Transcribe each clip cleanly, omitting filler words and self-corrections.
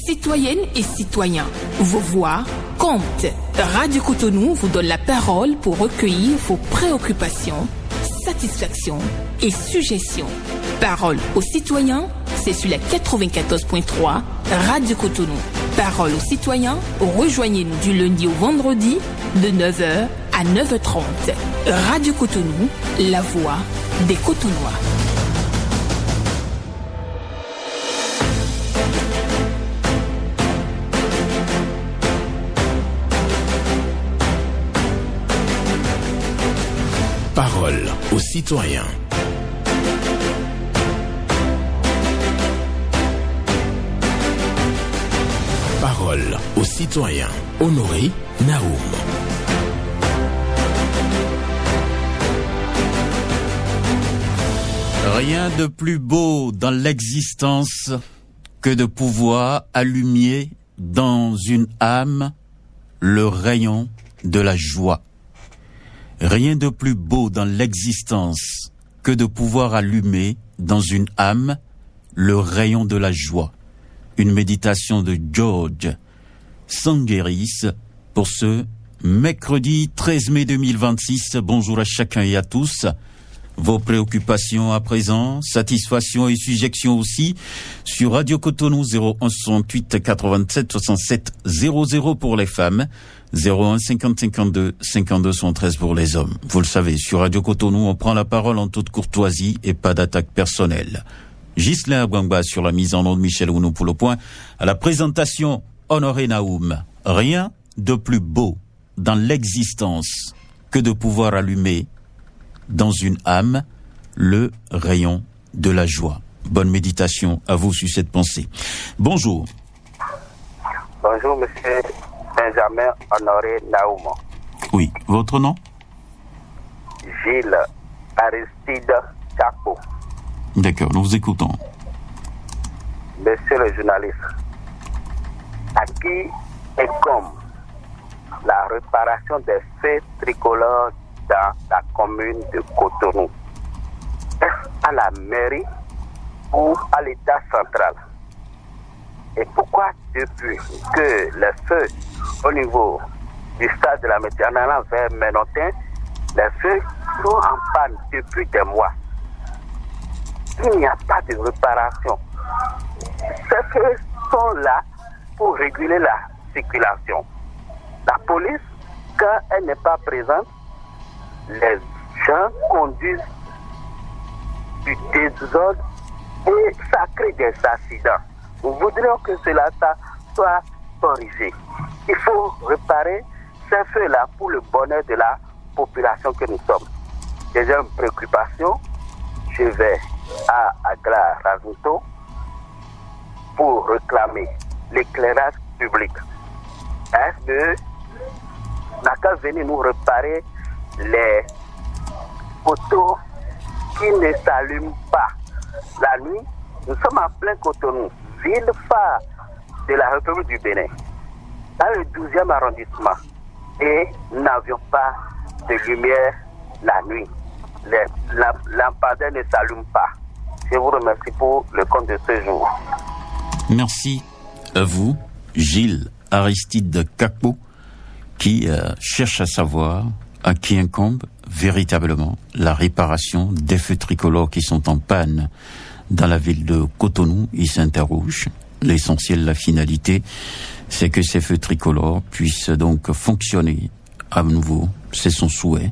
Citoyennes et citoyens, vos voix comptent. Radio Cotonou vous donne la parole pour recueillir vos préoccupations, satisfactions et suggestions. Parole aux citoyens, c'est sur la 94.3 Radio Cotonou. Parole aux citoyens, rejoignez-nous du lundi au vendredi de 9h à 9h30. Radio Cotonou, la voix des Cotonnois. Parole aux citoyens. Parole aux citoyens. Honoré Naoum. Rien de plus beau dans l'existence que de pouvoir allumer dans une âme le rayon de la joie. Rien de plus beau dans l'existence que de pouvoir allumer dans une âme le rayon de la joie. Une méditation de George Sangueris pour ce mercredi 13 mai 2026. Bonjour à chacun et à tous. Vos préoccupations à présent, satisfaction et suggestions aussi sur Radio Cotonou 01 68 87 67 00 pour les femmes, 01 50 52 52 113 pour les hommes. Vous le savez, sur Radio Cotonou, on prend la parole en toute courtoisie et pas d'attaque personnelle. Ghislain Abouangba sur la mise en onde, Michel Ounou pour le point. À la présentation, Honoré Naoum. Rien de plus beau dans l'existence que de pouvoir allumer dans une âme le rayon de la joie. Bonne méditation à vous sur cette pensée. Bonjour. Bonjour, monsieur Benjamin Honoré Naoum. Oui, votre nom? Gilles Aristide Capo. D'accord, nous vous écoutons. Monsieur le journaliste, à qui est comme la réparation des faits tricolores dans la commune de Cotonou? Est-ce à la mairie ou à l'État central? Et pourquoi depuis que les feux au niveau du stade de la Méditerranée vers Ménotin, les feux sont en panne depuis des mois? Il n'y a pas de réparation. Ces feux sont là pour réguler la circulation. La police, quand elle n'est pas présente, les gens conduisent du désordre et ça crée des accidents. Nous voudrions que cela soit corrigé. Il faut réparer ces feux-là pour le bonheur de la population que nous sommes. J'ai une préoccupation. Je vais à Agla Razuto pour réclamer l'éclairage public. SBE n'a qu'à venir nous réparer les poteaux qui ne s'allument pas. La nuit, nous sommes en plein Cotonou, ville phare de la République du Bénin, dans le 12e arrondissement. Et nous n'avions pas de lumière la nuit. Les lampadaires ne s'allument pas. Je vous remercie pour le compte de ce jour. Merci à vous, Gilles Aristide Capo, qui cherche à savoir à qui incombe véritablement la réparation des feux tricolores qui sont en panne dans la ville de Cotonou. Il s'interroge. L'essentiel, la finalité, c'est que ces feux tricolores puissent donc fonctionner à nouveau. C'est son souhait.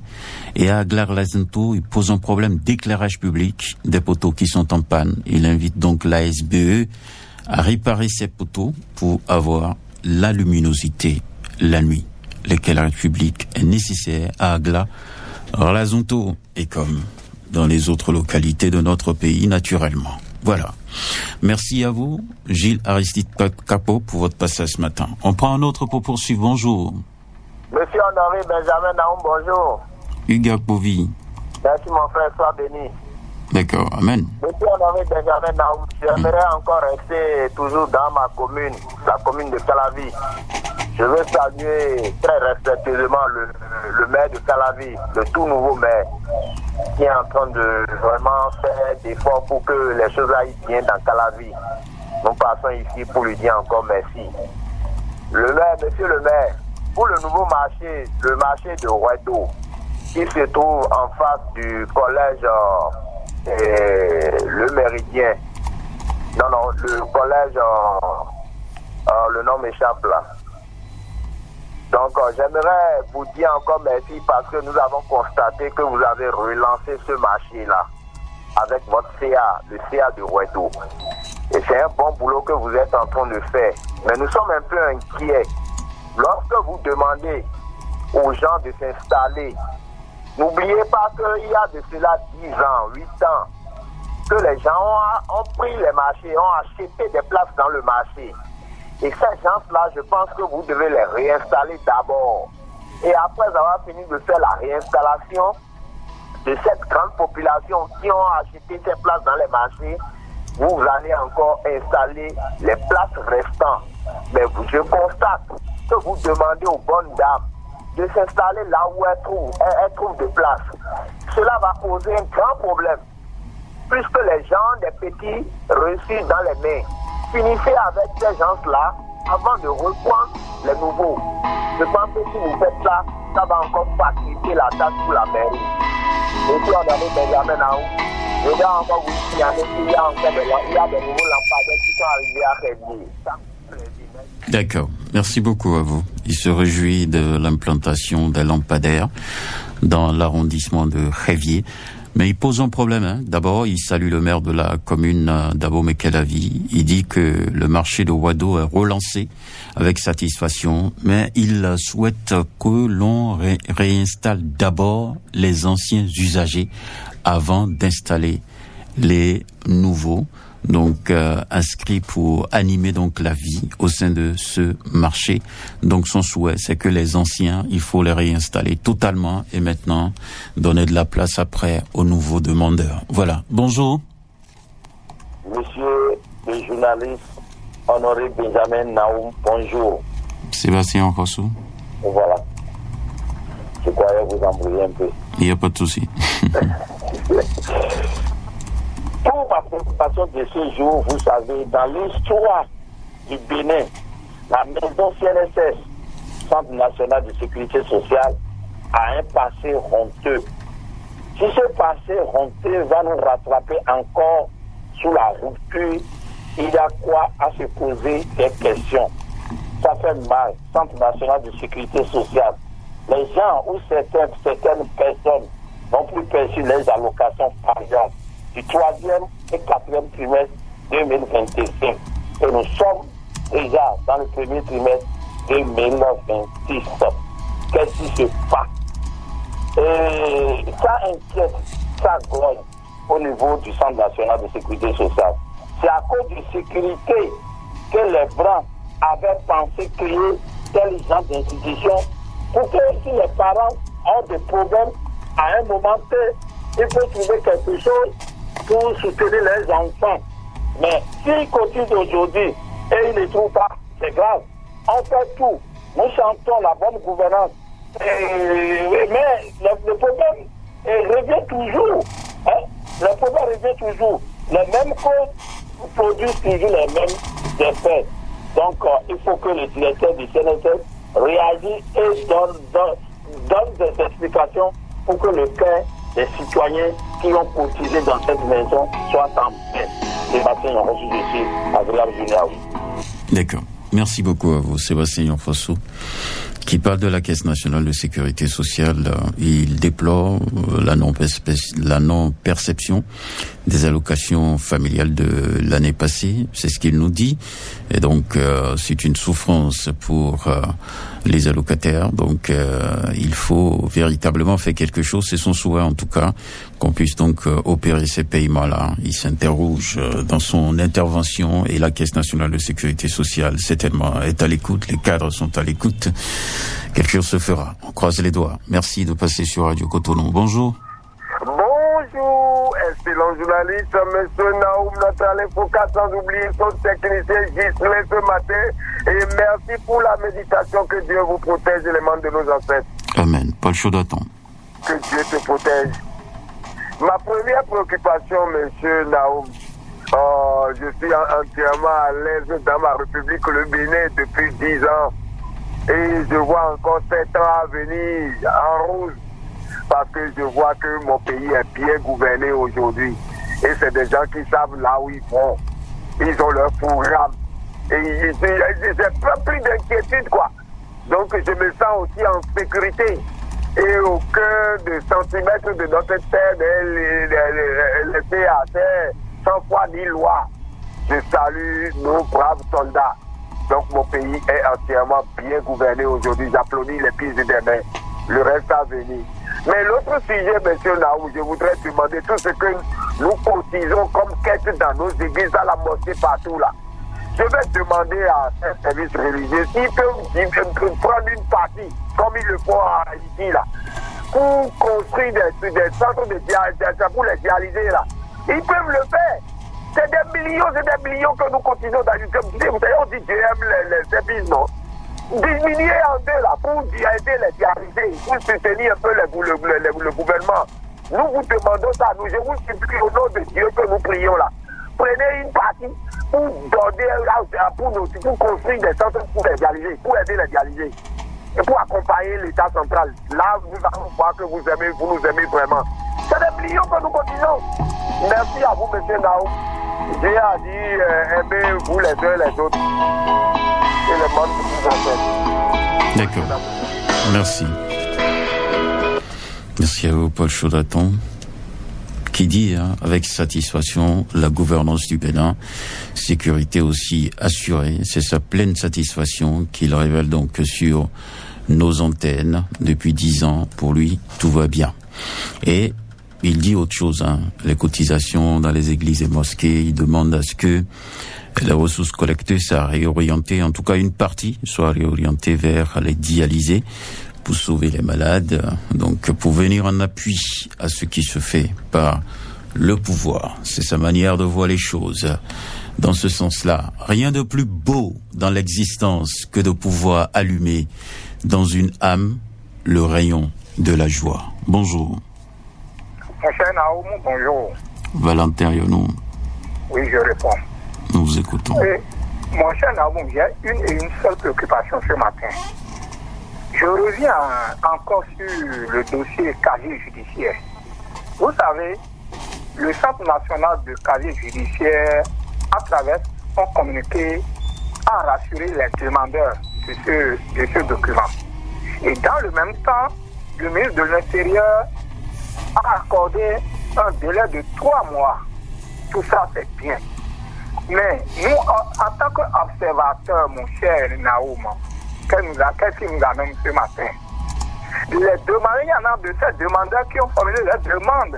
Et à Aglar-Lazento, il pose un problème d'éclairage public des poteaux qui sont en panne. Il invite donc la SBE à réparer ces poteaux pour avoir la luminosité la nuit. L'éclairage public est nécessaire à Aglar-Lazento et comme dans les autres localités de notre pays, naturellement. Voilà. Merci à vous, Gilles Aristide Capo, pour votre passage ce matin. On prend un autre pour poursuivre. Bonjour. Monsieur Honoré Benjamin Naoum, bonjour. Hugues Akpovi. Merci mon frère, sois béni. D'accord, amen. Monsieur Honoré Benjamin Naoum, j'aimerais encore rester toujours dans ma commune, la commune de Calavi. Je veux saluer très respectueusement le maire de Calavi, le tout nouveau maire, qui est en train de vraiment faire d'efforts pour que les choses aillent bien dans Calavi. Nous passons ici pour lui dire encore merci. Le maire, monsieur le maire, pour le nouveau marché, le marché de Ouedo, qui se trouve en face du collège Le Méridien. Non, le collège, le nom m'échappe là. Donc, j'aimerais vous dire encore merci parce que nous avons constaté que vous avez relancé ce marché-là avec votre CA, le CA de Ouedo. Et c'est un bon boulot que vous êtes en train de faire. Mais nous sommes un peu inquiets. Lorsque vous demandez aux gens de s'installer, n'oubliez pas qu'il y a de cela 10 ans, 8 ans, que les gens ont pris les marchés, ont acheté des places dans le marché. Et ces gens-là, je pense que vous devez les réinstaller d'abord. Et après avoir fini de faire la réinstallation de cette grande population qui ont acheté ces places dans les marchés, vous allez encore installer les places restantes. Mais je constate que vous demandez aux bonnes dames de s'installer là où elles trouvent de place. Cela va poser un grand problème, puisque les gens des petits reçus dans les mains. Finissez avec ces gens-là avant de reprendre les nouveaux. Je pense que si vous faites ça, ça va encore faciliter la tâche pour la mairie. Et puis on a mis Benjamin Naou. Je vais encore vous signaler qu'il y a des nouveaux lampadaires qui sont arrivés à Révier. D'accord. Merci beaucoup à vous. Il se réjouit de l'implantation des lampadaires dans l'arrondissement de Révier. Mais il pose un problème. Hein. D'abord, il salue le maire de la commune d'Abomey-Kelavi. Il dit que le marché de Ouedo est relancé avec satisfaction, mais il souhaite que l'on réinstalle d'abord les anciens usagers avant d'installer les nouveaux. Donc inscrits pour animer donc la vie au sein de ce marché. Donc son souhait, c'est que les anciens, il faut les réinstaller totalement et maintenant donner de la place après aux nouveaux demandeurs. Voilà. Bonjour. Monsieur le journaliste Honoré Benjamin Naoum, bonjour. Sébastien Rossou. Voilà. Je croyais vous embrouiller un peu. Il n'y a pas de souci. Pour ma préoccupation de ce jour, vous savez, dans l'histoire du Bénin, la maison CNSS, Centre national de sécurité sociale, a un passé honteux. Si ce passé honteux va nous rattraper encore sous la rupture, il y a quoi à se poser des questions. Ça fait mal, Centre national de sécurité sociale. Les gens ou certaines personnes n'ont plus perçu les allocations familiales du 3e et 4e trimestre 2025. Et nous sommes déjà dans le premier trimestre 2026. Qu'est-ce qui se passe? Et ça inquiète, ça grogne au niveau du Centre national de sécurité sociale. C'est à cause de sécurité que les Blancs avaient pensé créer tel genre d'institution pour que si les parents ont des problèmes à un moment T, il faut trouver quelque chose pour soutenir les enfants. Mais s'ils continuent aujourd'hui et ils ne trouvent pas, c'est grave. On fait tout. Nous chantons la bonne gouvernance. Mais le problème revient toujours. Hein? Le problème revient toujours. Les mêmes causes produisent toujours les mêmes effets. Donc, il faut que le directeur du CNSS réagisse et donne des explications pour que le cœur des citoyens qui ont cotisé dans cette maison soit en paix. Sébastien Yonfossou, je suis agréable Junior. D'accord. Merci beaucoup à vous, Sébastien Yonfossou, qui parle de la Caisse nationale de sécurité sociale. Il déplore la non-perception des allocations familiales de l'année passée. C'est ce qu'il nous dit. Et donc, c'est une souffrance pour les allocataires. Donc, il faut véritablement faire quelque chose. C'est son souhait, en tout cas, qu'on puisse donc opérer ces paiements-là. Il s'interroge dans son intervention et la Caisse nationale de sécurité sociale, certainement, est à l'écoute. Les cadres sont à l'écoute. Quelque chose se fera. On croise les doigts. Merci de passer sur Radio Cotonou. Bonjour. Bonjour, excellent journaliste, monsieur Naoum, notre avocat, sans oublier son technicien Gisley ce matin. Et merci pour la méditation. Que Dieu vous protège, les membres de nos ancêtres. Amen. Pas le chaud d'attendre. Que Dieu te protège. Ma première préoccupation, monsieur Naoum, je suis entièrement à l'aise dans ma République, le Bénin, depuis 10 ans. Et je vois encore 7 ans à venir en rouge, parce que je vois que mon pays est bien gouverné aujourd'hui. Et c'est des gens qui savent là où ils vont. Ils ont leur programme. Et j'ai pas plus d'inquiétude, quoi. Donc je me sens aussi en sécurité. Et au cœur de centimètres de notre terre, laissée à terre, sans foi ni loi. Je salue nos braves soldats. Donc mon pays est entièrement bien gouverné aujourd'hui. J'applaudis les pieds et des mains. Le reste à venir. Mais l'autre sujet, monsieur Naou, je voudrais demander tout ce que nous cotisons comme quête dans nos églises, à la mosquée, partout là. Je vais demander à un service religieux s'ils peuvent prendre une partie, comme ils le font en Haïti là, pour construire des centres de dialyse, pour les dialyser là. Ils peuvent le faire. C'est des millions que nous cotisons dans l'UQAM. Vous savez, on dit Dieu aime les épices, non? Diminuer en deux là, pour aider les dialysés, pour soutenir un peu le gouvernement. Nous vous demandons ça, je vous supplie au nom de Dieu que nous prions là. Prenez une partie pour donner, pour construire des centres pour les dialysés, pour aider les dialysés. Et pour accompagner l'État central. Là, nous allons voir que vous nous aimez vraiment. C'est des millions que nous cotisons. Merci à vous, monsieur Nao. Dieu a dit, aimez-vous les uns les autres. Et le monde vous en fait. D'accord. Merci. Merci à vous, Paul Chaudaton, qui dit avec satisfaction la gouvernance du Bénin, sécurité aussi assurée. C'est sa pleine satisfaction qu'il révèle donc sur nos antennes depuis 10 ans. Pour lui, tout va bien. Et il dit autre chose, les cotisations dans les églises et mosquées, il demande à ce que les ressources collectées soient réorientées, en tout cas une partie soit réorientée vers les dialysés pour sauver les malades, donc pour venir en appui à ce qui se fait par le pouvoir. C'est sa manière de voir les choses. Dans ce sens-là, rien de plus beau dans l'existence que de pouvoir allumer dans une âme le rayon de la joie. Bonjour. Mon cher Naoum, bonjour. Valentin Yonou. Oui, je réponds. Nous vous écoutons. Mon cher Naoum, j'ai une seule préoccupation ce matin. Je reviens encore sur le dossier casier judiciaire. Vous savez, le Centre national de casier judiciaire, à travers son communiqué, a rassuré les demandeurs de ce document. Et dans le même temps, le ministre de l'Intérieur a accordé un délai de 3 mois. Tout ça, c'est bien. Mais nous, en tant qu'observateurs, mon cher Naoum, qu'est-ce qui nous amène ce matin? Les demandeurs, il y en a de ces demandeurs qui ont formulé leurs demandes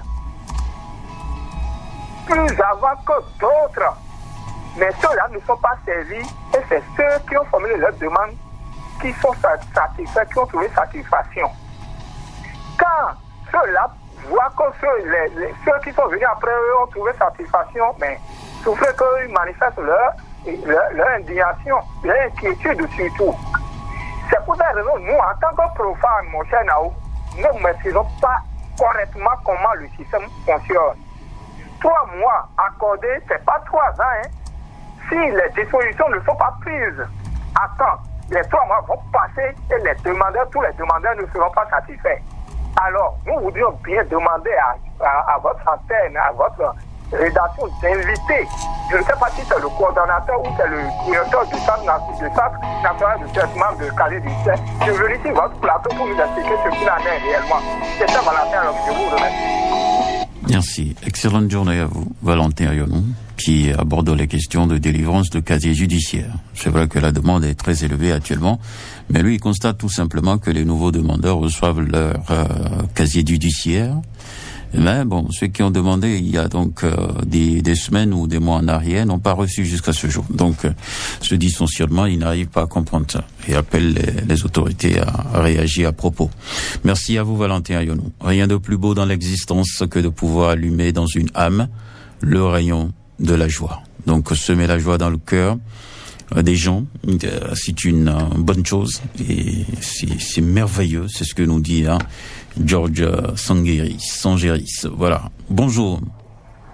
plus avant que d'autres. Mais ceux-là ne sont pas servis et c'est ceux qui ont formulé leurs demandes qui sont satisfaits, qui ont trouvé satisfaction. Quand ceux-là voient que ceux qui sont venus après eux ont trouvé satisfaction, mais souffrent qu'ils manifestent leur indignation, leur inquiétude surtout. C'est pour cette raison, nous, en tant que profanes, mon cher Naou, nous ne maîtrisons pas correctement comment le système fonctionne. 3 mois accordés, c'est pas 3 ans. Si les dispositions ne sont pas prises à temps, les 3 mois vont passer et tous les demandeurs ne seront pas satisfaits. Alors, nous voudrions bien demander à votre antenne, à votre rédaction d'inviter, je ne sais pas si c'est le coordonnateur ou c'est le directeur du Centre national de traitement de casier judiciaire, de venir sur votre plateau pour nous expliquer ce qu'il en est réellement. C'est ça, Valentin, alors je vous remercie. Merci. Excellente journée à vous, Valentin Ayonou, qui aborde les questions de délivrance de casier judiciaire. C'est vrai que la demande est très élevée actuellement, mais lui, il constate tout simplement que les nouveaux demandeurs reçoivent leur casier judiciaire. Mais bon, ceux qui ont demandé il y a donc des semaines ou des mois en arrière n'ont pas reçu jusqu'à ce jour. Donc, ce dysfonctionnement, ils n'arrivent pas à comprendre ça et appellent les autorités à réagir à propos. Merci à vous, Valentin Ayonou. Rien de plus beau dans l'existence que de pouvoir allumer dans une âme le rayon de la joie. Donc, semer la joie dans le cœur des gens, c'est une bonne chose et c'est merveilleux, c'est ce que nous dit George Sangeris. Voilà. Bonjour.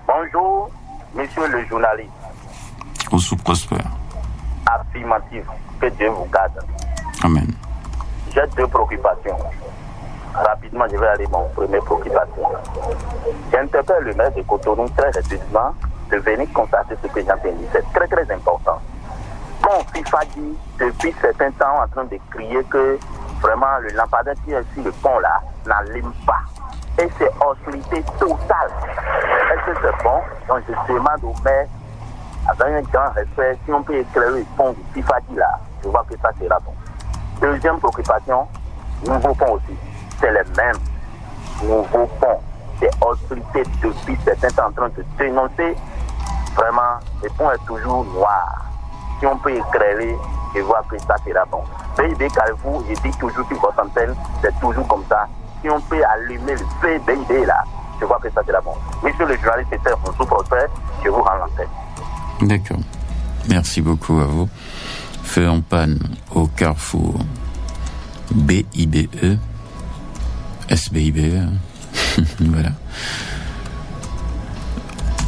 Bonjour, monsieur le journaliste. Oussou Prosper. Affirmative. Que Dieu vous garde. Amen. J'ai 2 préoccupations. Rapidement, je vais aller à mon première préoccupation. J'interpelle le maire de Cotonou très récemment de venir constater ce que j'ai entendu. C'est très très important. Quand FIFA dit depuis certains temps en train de crier que vraiment le lampadaire qui est sur le pont là n'allume pas. Et c'est hostilité totale. Est-ce que c'est bon? Donc je demande au maire, avec un grand respect, si on peut éclairer le pont du FIFA dit là, je vois que ça sera bon. Deuxième préoccupation, nouveau pont aussi. C'est les mêmes. Nouveau pont. C'est hostilité depuis certains temps en train de dénoncer. Vraiment, le pont est toujours noir. Si on peut éclairer, je vois que ça sera bon. BID Carrefour, je dis toujours sur votre antenne, c'est toujours comme ça. Si on peut allumer le feu BID là, je vois que ça sera bon. Monsieur le journaliste, c'est Oussou Prosper, je vous rends l'antenne. D'accord. Merci beaucoup à vous. Feu en panne au carrefour BIBE, SBIBE, voilà.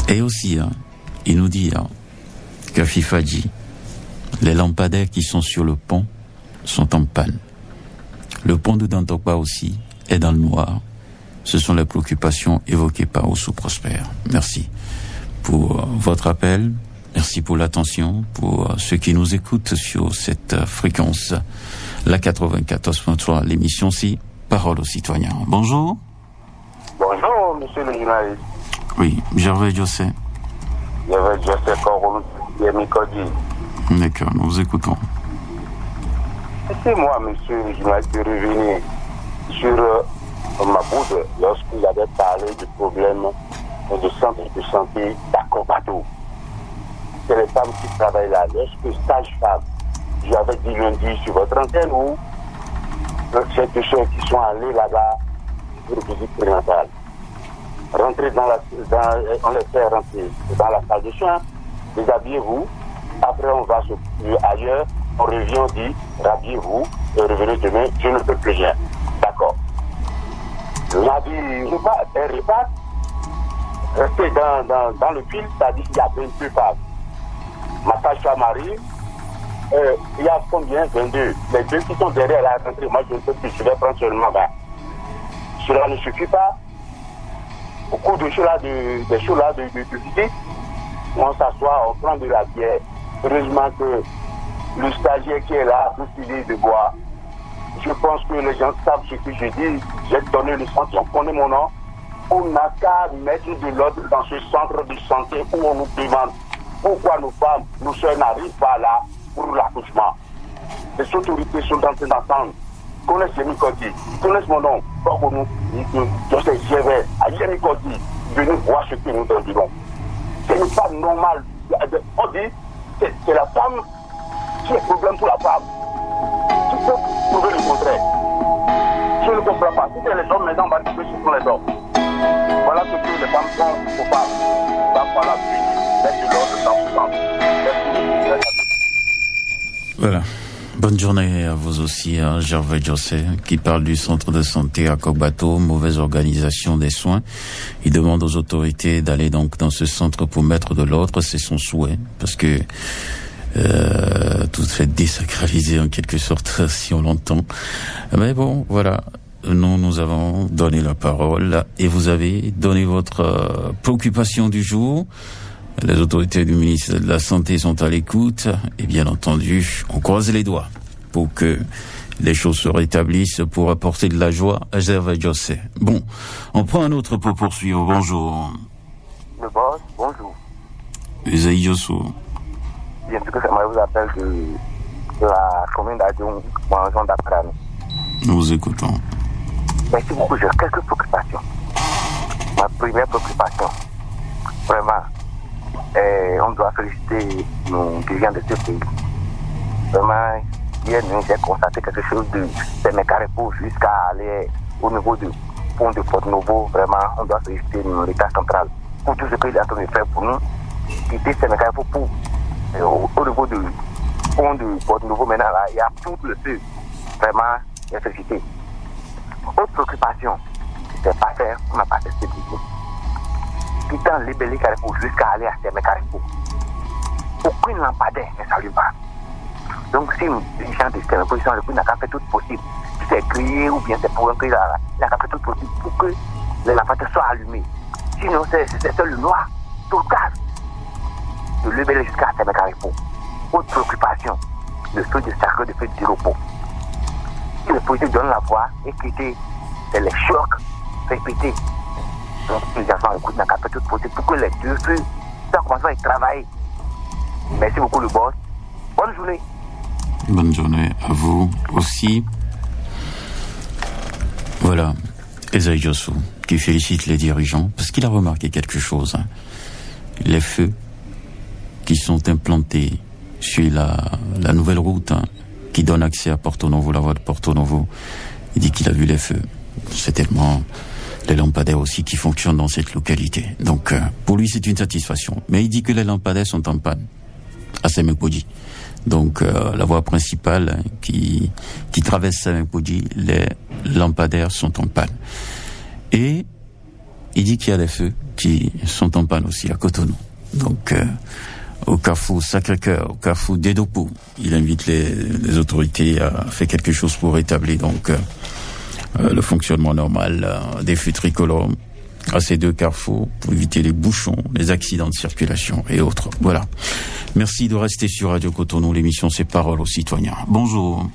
Et aussi, il nous dit qu'à FIFA dit, les lampadaires qui sont sur le pont sont en panne. Le pont de Dantokpa aussi est dans le noir. Ce sont les préoccupations évoquées par Oussou Prosper. Merci pour votre appel. Merci pour l'attention, pour ceux qui nous écoutent sur cette fréquence, la 94.3, l'émission-ci, Parole aux citoyens. Bonjour. Bonjour, monsieur le journaliste. Oui, Gervais José. Gervais José Koroun, Yemi Kodi. D'accord, nous vous écoutons. C'est moi, monsieur le journaliste, de revenir sur Maboude lorsqu'il avait parlé du problème du centre de santé d'Akobato. C'est les femmes qui travaillent là. Lorsque sage-femme, j'avais dit lundi sur votre antenne où c'est des gens qui sont allés là-bas pour visite prénatale. Rentrez on les fait rentrer dans la salle de soins, déshabillez-vous, après on va ailleurs, on revient, on dit, rhabillez-vous, et revenez demain, je ne peux plus rien. D'accord. La vie repas, rester dans le fil, ça dit qu'il y a 22 femmes. Ma sage-femme arrive, il y a combien? 22. Les 2 qui sont derrière la rentrée, moi je ne peux plus, je vais prendre seulement 20. Cela ne suffit pas. Au cours de des shows là de visite, on s'assoit, on prend de la bière. Heureusement que le stagiaire qui est là, pour filer de bois, je pense que les gens savent ce que je dis. J'ai donné le centre, on connaît mon nom. On n'a qu'à mettre de l'ordre dans ce centre de santé où on nous demande pourquoi nos femmes, nos soeurs n'arrivent pas là pour l'accouchement. Les autorités sont en train d'entendre. Connaissent Yemi Kodi, connaissent mon nom. Je sais, je vais à Yemi Kodi, venez voir ce que nous demandons. Ce n'est pas normal. On dit, c'est la femme qui est problème pour la femme. Tu peux prouver le contraire. Je ne comprends pas. Si c'est les hommes, maintenant, on va dire que ce sont les hommes. Voilà ce que les femmes sont coupables. Donc voilà, mettre l'ordre dans ce sens. Voilà. Bonne journée à vous aussi, Gervais José, qui parle du centre de santé à Kokbato, mauvaise organisation des soins. Il demande aux autorités d'aller donc dans ce centre pour mettre de l'ordre, c'est son souhait, parce que tout est désacralisé en quelque sorte, si on l'entend. Mais bon, voilà. Nous avons donné la parole et vous avez donné votre préoccupation du jour. Les autorités du ministère de la Santé sont à l'écoute et bien entendu, on croise les doigts pour que les choses se rétablissent pour apporter de la joie à Gervais José. Bon, on prend un autre pour poursuivre. Bonjour. Le boss, bonjour. Isaïe Yossou. Bien sûr que ça vous appelle de la commune d'Adjoum, en région d'Aprano. Nous vous écoutons. Merci beaucoup, j'ai quelques préoccupations. Ma première préoccupation, vraiment, on doit féliciter nos dirigeants de ce pays. Vraiment, hier nuit, j'ai constaté quelque chose de Sémécarrefour jusqu'à aller au niveau du pont de Porto-Novo. Vraiment, on doit féliciter l'État central pour tout ce qu'il est en train de faire pour nous. Quitter Sémécarrefour pour au niveau du pont de Porto-Novo, maintenant, là, il y a tout le feu. Vraiment, il est félicité. Autre préoccupation, c'est pas faire, on n'a pas fait ce budget. Quittant Libéli Carrefour jusqu'à aller à Sémé Carrefour. aucune lampadaire ne s'allume pas. Donc si les gens de cette position, le n'a qu'à faire tout possible. Si c'est grillé ou bien c'est pour un peu là, il n'a qu'à faire tout possible pour que les lampadaires soient allumées. Sinon, c'est seul le noir, tout le cas. De lever jusqu'à 5 mètres carrés. Autre préoccupation, le feu de sacre, le feu de repos. Si le policier donne la voix, écoutez, c'est les chocs répétés. Donc, les enfants écoutent, n'a qu'à faire tout possible pour que les deux feux soient commencés à travailler. Merci beaucoup, le boss. Bonne journée. Bonne journée à vous aussi. Voilà, Esaïe Jossou qui félicite les dirigeants parce qu'il a remarqué quelque chose. Les feux qui sont implantés sur la nouvelle route qui donne accès à Porto Novo, la voie de Porto Novo, il dit qu'il a vu les feux. C'est tellement les lampadaires aussi qui fonctionnent dans cette localité. Donc pour lui c'est une satisfaction. Mais il dit que les lampadaires sont en panne à Semekpodji. Donc la voie principale qui traverse Semekpodji, les lampadaires sont en panne. Et il dit qu'il y a des feux qui sont en panne aussi à Cotonou. Donc au carrefour Sacré-Cœur, au carrefour Dédopo, il invite les autorités à faire quelque chose pour rétablir donc le fonctionnement normal des feux tricolores à ces deux carrefours pour éviter les bouchons, les accidents de circulation et autres. Voilà. Merci de rester sur Radio Cotonou. L'émission c'est Parole aux citoyens. Bonjour.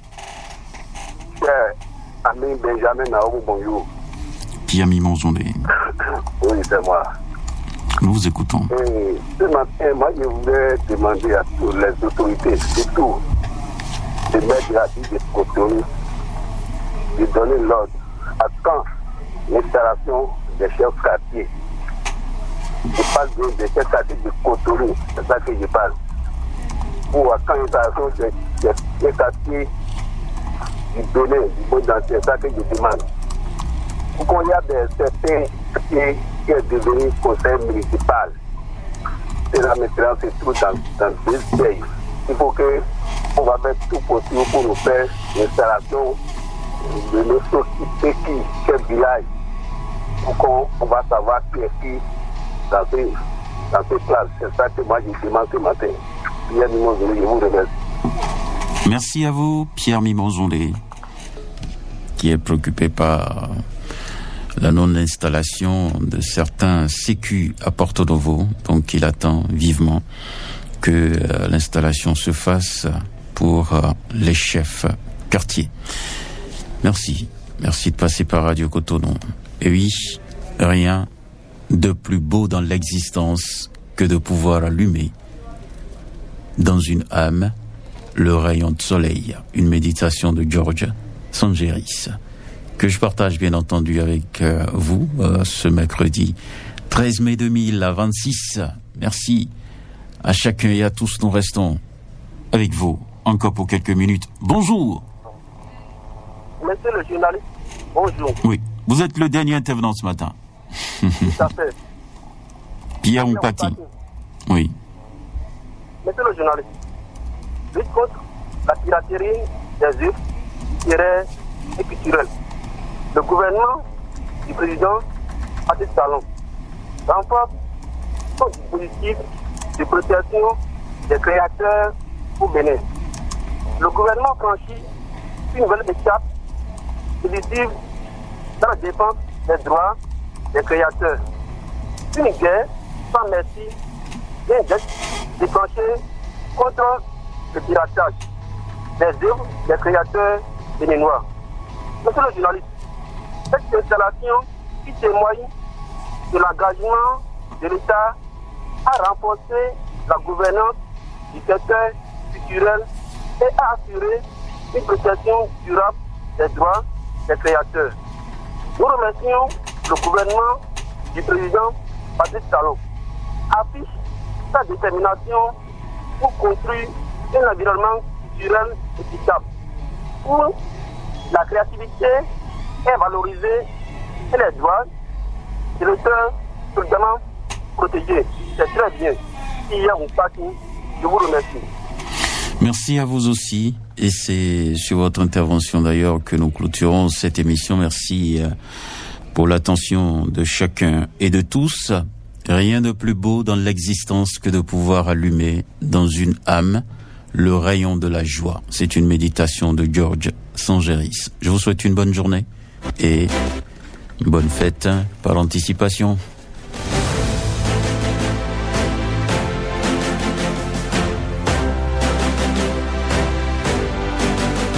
Ami Benjamin Naogo, bonjour. Pierre Mimonzondé. Oui, c'est moi. Nous vous écoutons. Et ce matin, moi, je voulais demander à toutes les autorités, surtout de mettre la ville de Cotonou, de donner l'ordre à quand l'installation des chefs quartiers. Je parle des chefs quartiers de Cotonou, c'est ça que je parle. Ou à quand l'installation des quartiers du Bénin, du Baudan, c'est ça que je demande. Pour qu'on y a certains quartiers qui est devenu conseil municipal. C'est là maintenant, c'est tout dans deux pays. Il faut qu'on va faire tout possible pour nous faire l'installation de nos sociétés quel village. Pour qu'on va savoir qui est qui dans ces classes. C'est ça que moi je demande ce matin. Pierre Mimonzondé, je vous remercie. Merci à vous, Pierre Mimonzondé, qui est préoccupé par la non-installation de certains sécu à Porto Novo. Donc il attend vivement que l'installation se fasse pour les chefs quartiers. Merci de passer par Radio Cotonou. Et oui, rien de plus beau dans l'existence que de pouvoir allumer dans une âme le rayon de soleil. Une méditation de George Sangeris, que je partage bien entendu avec vous ce mercredi 13 mai 2026. Merci à chacun et à tous. Nous restons avec vous encore pour quelques minutes. Bonjour. Monsieur le journaliste, bonjour. Oui, vous êtes le dernier intervenant ce matin. Tout à fait. Pierre Oupati. Oui. Monsieur le journaliste, lutte contre la piraterie des œuvres littéraires et culturelles. Le gouvernement du président Patrice Talon renforce son dispositif de protection des créateurs au Bénin. Le gouvernement franchit une nouvelle étape décisive dans la défense des droits des créateurs. Une guerre sans merci vient d'être déclenchée contre le piratage des œuvres des créateurs béninois. Monsieur le journaliste, cette installation qui témoigne de l'engagement de l'État à renforcer la gouvernance du secteur culturel et à assurer une protection durable des droits des créateurs. Nous remercions le gouvernement du président Patrice Talon, affiche sa détermination pour construire un environnement culturel équitable, où la créativité est valorisée et les droits de l'auteur totalement protégés. C'est très bien. Je vous remercie. Merci à vous aussi. Et c'est sur votre intervention d'ailleurs que nous clôturons cette émission. Merci pour l'attention de chacun et de tous. Rien de plus beau dans l'existence que de pouvoir allumer dans une âme le rayon de la joie. C'est une méditation de George Sangeris. Je vous souhaite une bonne journée et une bonne fête par l'anticipation.